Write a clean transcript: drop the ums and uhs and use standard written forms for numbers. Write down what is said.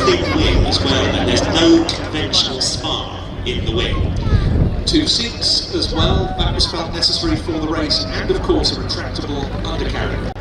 thin wing as well, and there's no conventional spar in the wing. 2.6 as well, that was felt necessary for the race, and of course a retractable undercarriage.